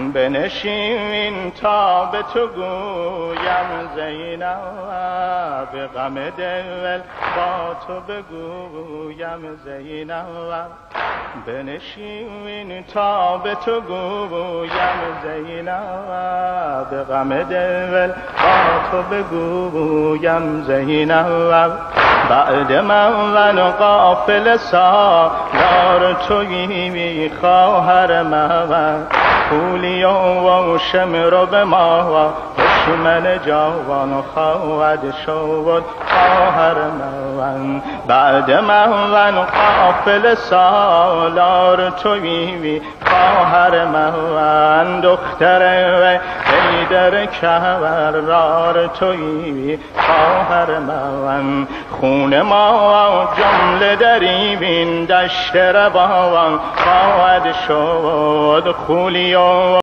بنشین تا به تو گویم زینب، غم دل با تو بگویم زینب. بنشین تا به تو گویم زینب، غم دل با تو بگویم زینب. بعد من قافل سالار تویی خواهر من، خولی و شمر به ما دشمن جوان خواهد شد خواهر من. بعد من قافل سالار تویی خواهر من، دختر حیدر کرار تویی خواهر من. خون ما جمله دری بین دشت روان خواهد شد خولی و